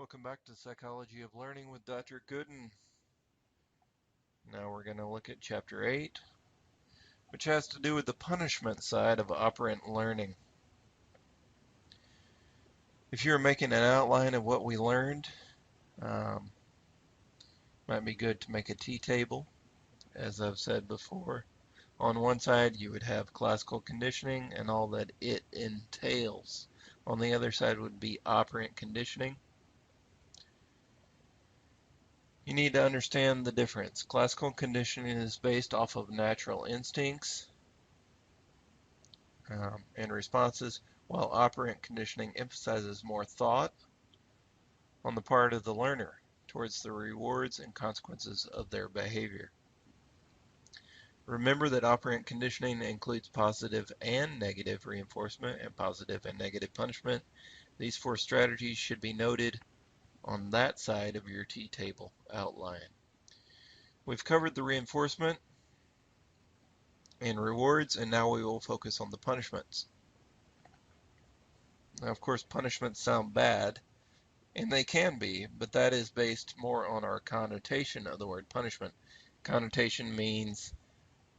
Welcome back to Psychology of Learning with Dr. Goodin. Now we're going to look at Chapter 8, which has to do with the punishment side of operant learning. If you're making an outline of what we learned, might be good to make a T-table. As I've said before, on one side you would have classical conditioning and all that it entails. On the other side would be operant conditioning. You need to understand the difference. Classical conditioning is based off of natural instincts and responses, while operant conditioning emphasizes more thought on the part of the learner towards the rewards and consequences of their behavior. Remember that operant conditioning includes positive and negative reinforcement and positive and negative punishment. These four strategies should be noted on that side of your T-table outline. We've covered the reinforcement and rewards, and now we will focus on the punishments. Now, of course, punishments sound bad, and they can be, but that is based more on our connotation of the word punishment. Connotation means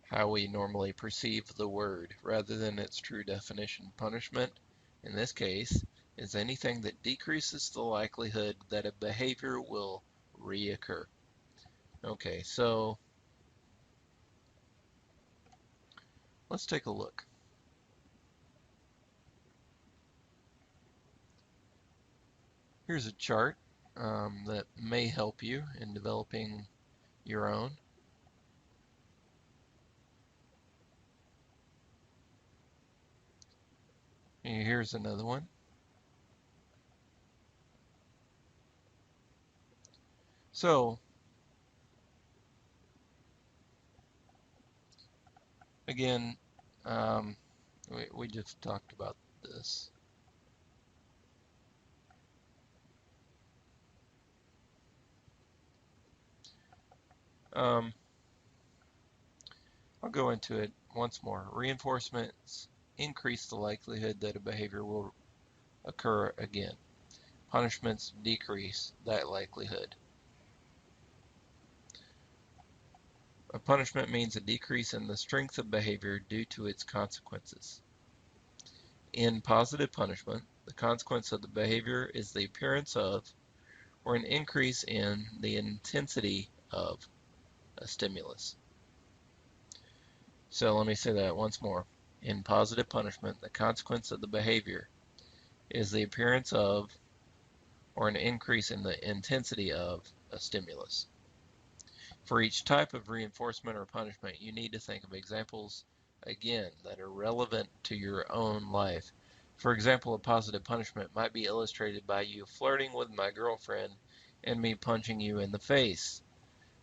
how we normally perceive the word, rather than its true definition. Punishment, in this case, is anything that decreases the likelihood that a behavior will reoccur. Okay, so let's take a look. Here's a chart that may help you in developing your own. And here's another one. So, again, we just talked about this. I'll go into it once more. Reinforcements increase the likelihood that a behavior will occur again. Punishments decrease that likelihood. A punishment means a decrease in the strength of behavior due to its consequences. In positive punishment, the consequence of the behavior is the appearance of or an increase in the intensity of a stimulus. So let me say that once more. In positive punishment, the consequence of the behavior is the appearance of or an increase in the intensity of a stimulus. For each type of reinforcement or punishment, you need to think of examples, again, that are relevant to your own life. For example, a positive punishment might be illustrated by you flirting with my girlfriend and me punching you in the face.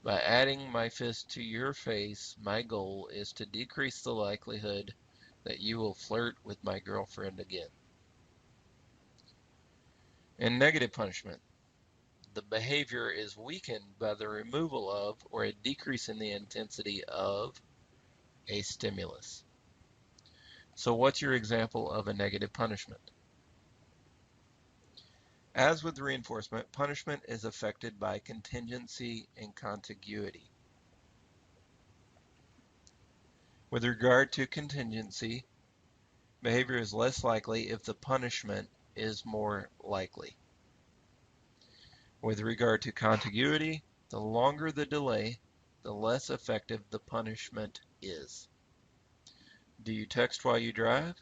By adding my fist to your face, my goal is to decrease the likelihood that you will flirt with my girlfriend again. In negative punishment, the behavior is weakened by the removal of or a decrease in the intensity of a stimulus. So what's your example of a negative punishment? As with reinforcement, punishment is affected by contingency and contiguity. With regard to contingency, behavior is less likely if the punishment is more likely. With regard to contiguity, the longer the delay, the less effective the punishment is. Do you text while you drive?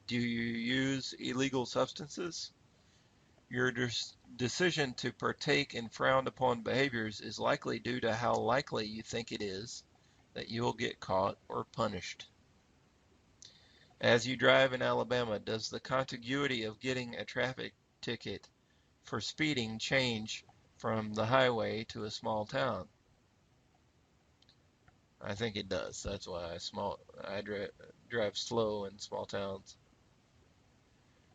Do you use illegal substances? Your decision to partake in frowned upon behaviors is likely due to how likely you think it is that you will get caught or punished. As you drive in Alabama, does the contiguity of getting a traffic ticket for speeding change from the highway to a small town? I think it does. That's why I drive slow in small towns.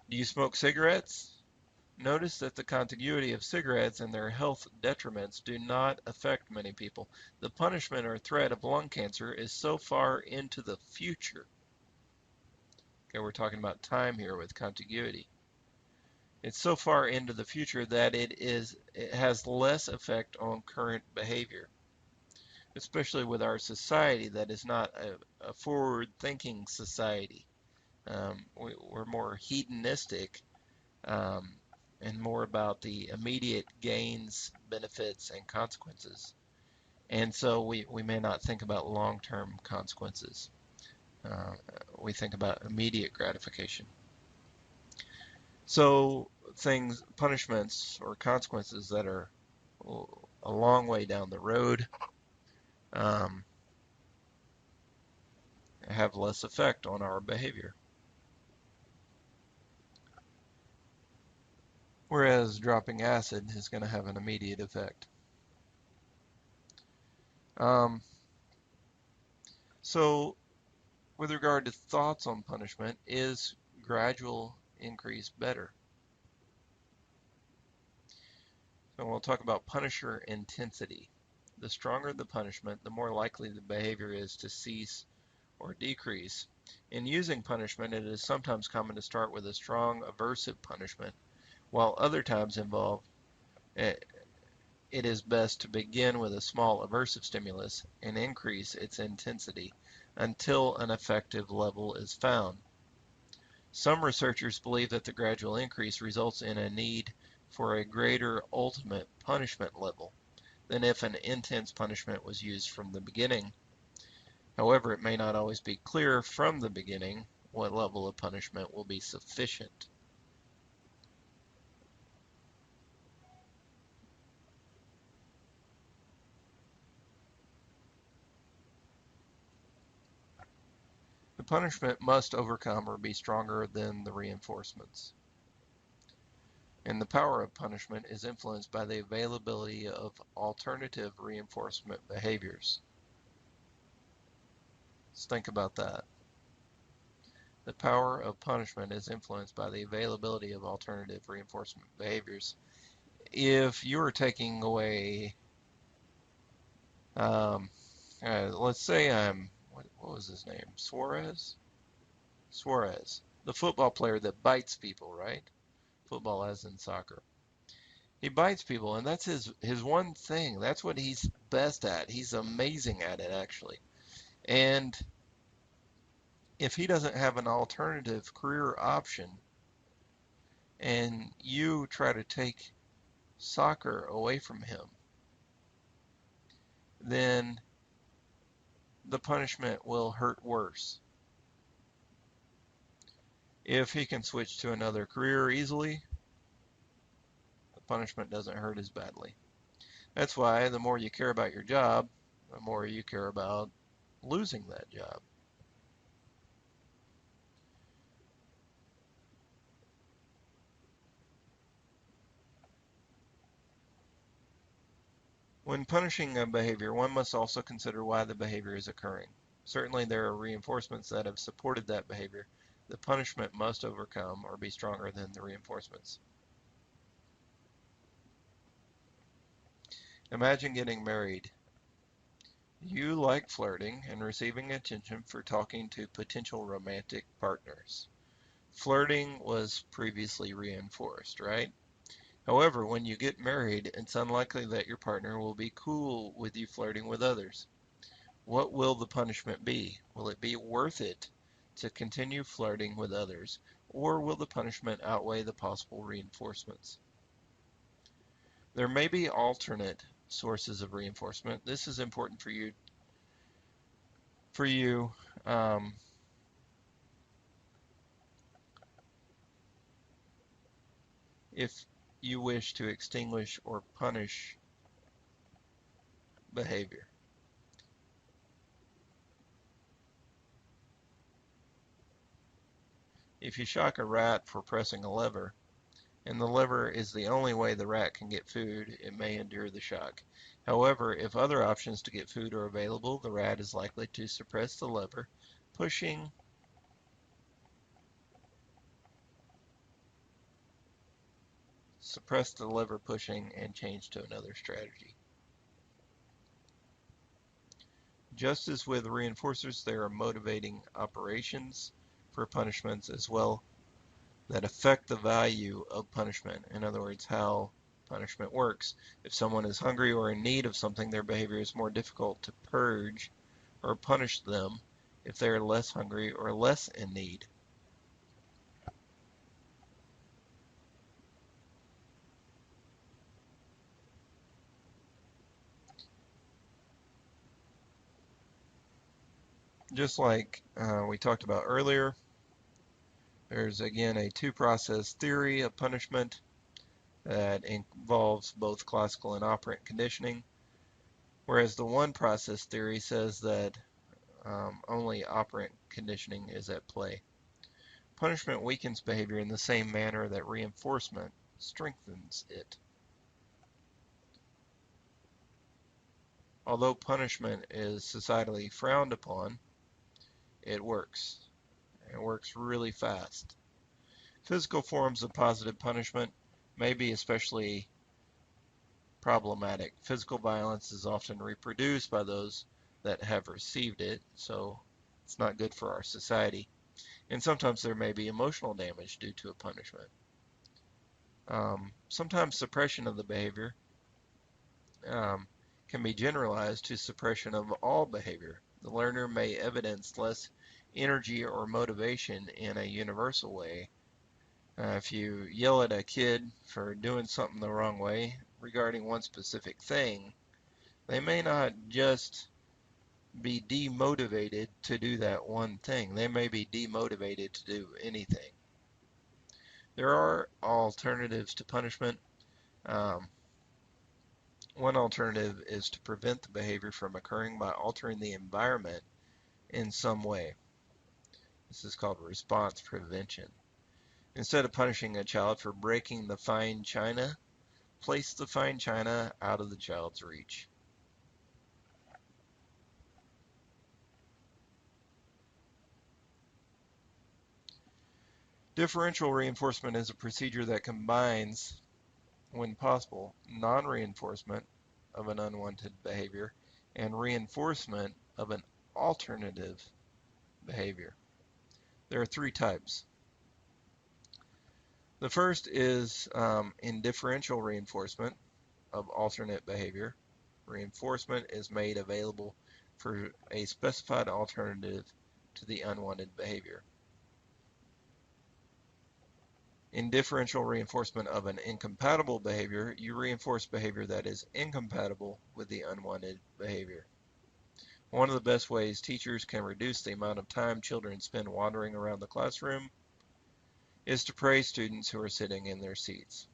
Do you smoke cigarettes? Notice that the contiguity of cigarettes and their health detriments do not affect many people. The punishment or threat of lung cancer is so far into the future. Okay, we're talking about time here with contiguity. It's so far into the future that it has less effect on current behavior, especially with our society that is not a forward-thinking society. We're more hedonistic, um, and more about the immediate gains, benefits, and consequences. And so we may not think about long-term consequences. Uh, we think about immediate gratification. So punishments or consequences that are a long way down the road, um, have less effect on our behavior. Whereas dropping acid is going to have an immediate effect. Um, so with regard to thoughts on punishment, is gradual increase better? So we'll talk about punisher intensity. The stronger the punishment, the more likely the behavior is to cease or decrease. In using punishment, it is sometimes common to start with a strong aversive punishment, while other times involve it is best to begin with a small aversive stimulus and increase its intensity until an effective level is found. Some researchers believe that the gradual increase results in a need for a greater ultimate punishment level than if an intense punishment was used from the beginning. However, it may not always be clear from the beginning what level of punishment will be sufficient. The punishment must overcome or be stronger than the reinforcements. And the power of punishment is influenced by the availability of alternative reinforcement behaviors. Let's think about that. The power of punishment is influenced by the availability of alternative reinforcement behaviors. If you're taking away, let's say what was his name? Suarez? Suarez, the football player that bites people, right? Football as in soccer. He bites people, and that's his one thing. That's what he's best at. He's amazing at it, actually. And if he doesn't have an alternative career option, and you try to take soccer away from him, then the punishment will hurt worse. If he can switch to another career easily, the punishment doesn't hurt as badly. That's why the more you care about your job, the more you care about losing that job. When punishing a behavior, one must also consider why the behavior is occurring. Certainly there are reinforcements that have supported that behavior. The punishment must overcome or be stronger than the reinforcements. Imagine getting married. You like flirting and receiving attention for talking to potential romantic partners. Flirting was previously reinforced, right? However, when you get married, it's unlikely that your partner will be cool with you flirting with others. What will the punishment be? Will it be worth it to continue flirting with others, or will the punishment outweigh the possible reinforcements? There may be alternate sources of reinforcement. This is important for you. For you, if you wish to extinguish or punish behavior. If you shock a rat for pressing a lever, and the lever is the only way the rat can get food, it may endure the shock. However, if other options to get food are available, the rat is likely to suppress the lever, pushing suppress the lever pushing and change to another strategy. Just as with reinforcers, there are motivating operations for punishments as well that affect the value of punishment. In other words, how punishment works. If someone is hungry or in need of something, their behavior is more difficult to purge or punish them if they are less hungry or less in need. Just like we talked about earlier, there's again a two-process theory of punishment that involves both classical and operant conditioning, whereas the one-process theory says that only operant conditioning is at play. Punishment weakens behavior in the same manner that reinforcement strengthens it. Although punishment is societally frowned upon, it works. It works really fast. Physical forms of positive punishment may be especially problematic. Physical violence is often reproduced by those that have received it, so it's not good for our society. And sometimes there may be emotional damage due to a punishment. Sometimes suppression of the behavior um, can be generalized to suppression of all behavior. The learner may evidence less energy or motivation in a universal way. If you yell at a kid for doing something the wrong way regarding one specific thing, they may not just be demotivated to do that one thing. They may be demotivated to do anything. There are alternatives to punishment. Um, One alternative is to prevent the behavior from occurring by altering the environment in some way. This is called response prevention. Instead of punishing a child for breaking the fine china, place the fine china out of the child's reach. Differential reinforcement is a procedure that combines, when possible, non-reinforcement of an unwanted behavior and reinforcement of an alternative behavior. There are three types. The first is in differential reinforcement of alternate behavior. Reinforcement is made available for a specified alternative to the unwanted behavior. In differential reinforcement of an incompatible behavior, you reinforce behavior that is incompatible with the unwanted behavior. One of the best ways teachers can reduce the amount of time children spend wandering around the classroom is to praise students who are sitting in their seats.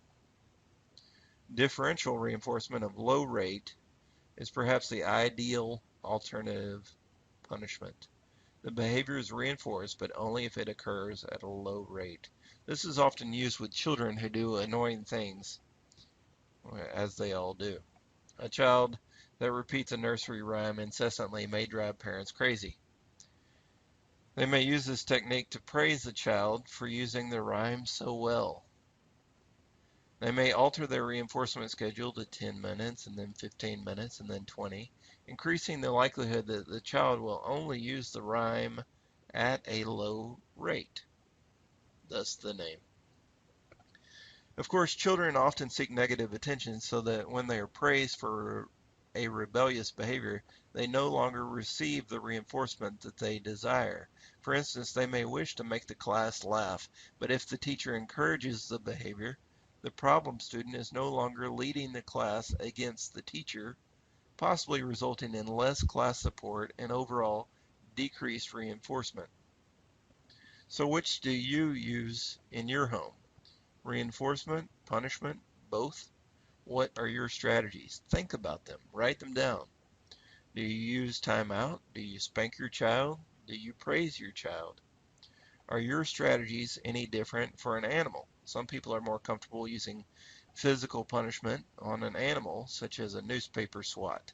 Differential reinforcement of low rate is perhaps the ideal alternative punishment. The behavior is reinforced, but only if it occurs at a low rate. This is often used with children who do annoying things, as they all do. A child that repeats a nursery rhyme incessantly may drive parents crazy. They may use this technique to praise the child for using the rhyme so well. They may alter their reinforcement schedule to 10 minutes and then 15 minutes and then 20, increasing the likelihood that the child will only use the rhyme at a low rate, thus the name. Of course, children often seek negative attention so that when they are praised for a rebellious behavior, they no longer receive the reinforcement that they desire. For instance, they may wish to make the class laugh, but if the teacher encourages the behavior, the problem student is no longer leading the class against the teacher, possibly resulting in less class support and overall decreased reinforcement. So which do you use in your home? Reinforcement, punishment, both? What are your strategies? Think about them. Write them down. Do you use timeout? Do you spank your child? Do you praise your child? Are your strategies any different for an animal? Some people are more comfortable using physical punishment on an animal, such as a newspaper swat.